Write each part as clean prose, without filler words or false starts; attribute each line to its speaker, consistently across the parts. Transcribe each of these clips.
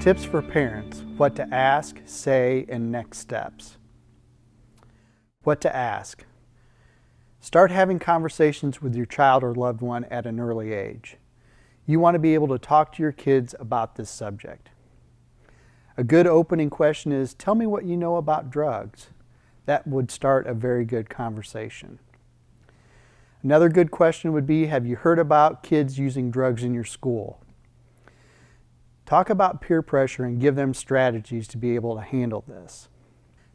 Speaker 1: Tips for parents: what to ask, say, and next steps. What to ask. Start having conversations with your child or loved one at an early age. You want to be able to talk to your kids about this subject. A good opening question is, tell me what you know about drugs. That would start a very good conversation. Another good question would be, have you heard about kids using drugs in your school? Talk about peer pressure and give them strategies to be able to handle this.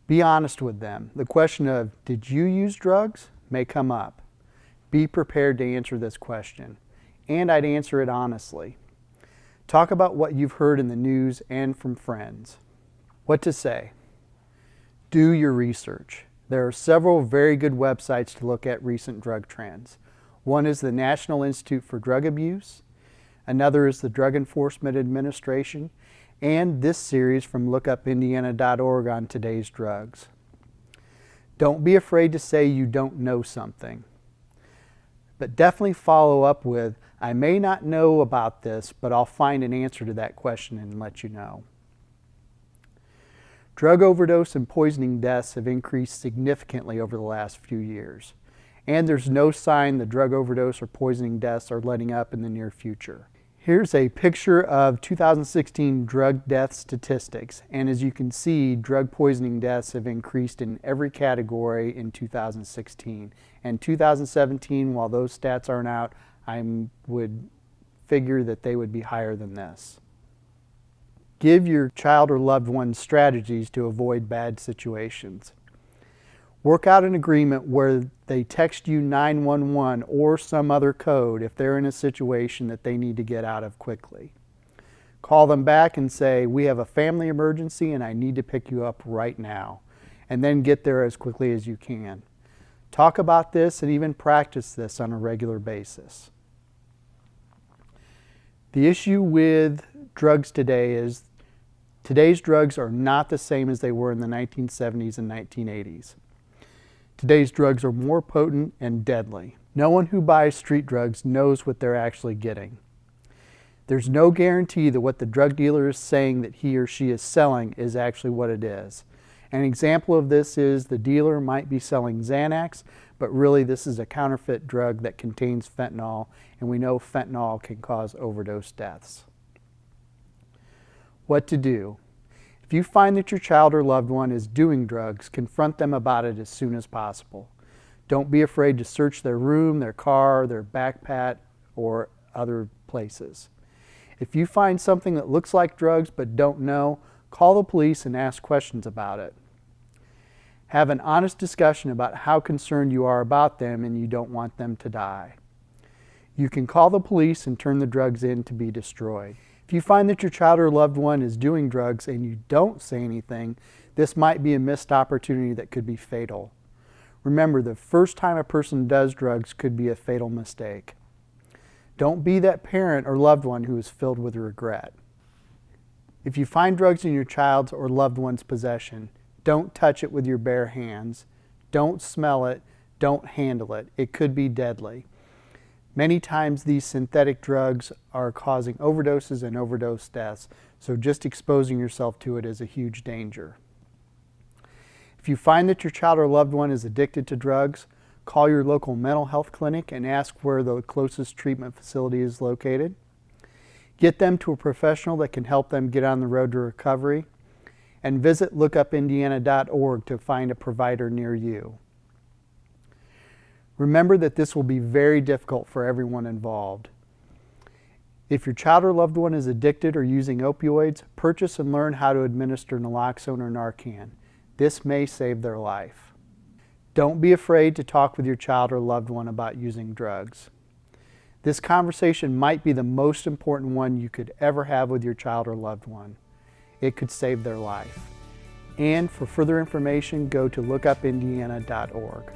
Speaker 1: Be honest with them. The question of, did you use drugs, may come up. Be prepared to answer this question, and I'd answer it honestly. Talk about what you've heard in the news and from friends. What to say. Do your research. There are several very good websites to look at recent drug trends. One is the National Institute for Drug Abuse. Another is the Drug Enforcement Administration, and this series from lookupindiana.org on today's drugs. Don't be afraid to say you don't know something, but definitely follow up with, I may not know about this, but I'll find an answer to that question and let you know. Drug overdose and poisoning deaths have increased significantly over the last few years, and there's no sign the drug overdose or poisoning deaths are letting up in the near future. Here's a picture of 2016 drug death statistics, and as you can see, drug poisoning deaths have increased in every category in 2016. And 2017, while those stats aren't out, I would figure that they would be higher than this. Give your child or loved one strategies to avoid bad situations. Work out an agreement where they text you 911 or some other code if they're in a situation that they need to get out of quickly. Call them back and say, we have a family emergency and I need to pick you up right now, and then get there as quickly as you can. Talk about this and even practice this on a regular basis. The issue with drugs today is today's drugs are not the same as they were in the 1970s and 1980s. Today's drugs are more potent and deadly. No one who buys street drugs knows what they're actually getting. There's no guarantee that what the drug dealer is saying that he or she is selling is actually what it is. An example of this is the dealer might be selling Xanax, but really this is a counterfeit drug that contains fentanyl, and we know fentanyl can cause overdose deaths. What to do? If you find that your child or loved one is doing drugs, confront them about it as soon as possible. Don't be afraid to search their room, their car, their backpack, or other places. If you find something that looks like drugs but don't know, call the police and ask questions about it. Have an honest discussion about how concerned you are about them and you don't want them to die. You can call the police and turn the drugs in to be destroyed. If you find that your child or loved one is doing drugs and you don't say anything, this might be a missed opportunity that could be fatal. Remember, the first time a person does drugs could be a fatal mistake. Don't be that parent or loved one who is filled with regret. If you find drugs in your child's or loved one's possession, don't touch it with your bare hands. Don't smell it. Don't handle it. It could be deadly. Many times these synthetic drugs are causing overdoses and overdose deaths, so just exposing yourself to it is a huge danger. If you find that your child or loved one is addicted to drugs, call your local mental health clinic and ask where the closest treatment facility is located. Get them to a professional that can help them get on the road to recovery, and visit lookupindiana.org to find a provider near you. Remember that this will be very difficult for everyone involved. If your child or loved one is addicted or using opioids, purchase and learn how to administer naloxone or Narcan. This may save their life. Don't be afraid to talk with your child or loved one about using drugs. This conversation might be the most important one you could ever have with your child or loved one. It could save their life. And for further information, go to lookupindiana.org.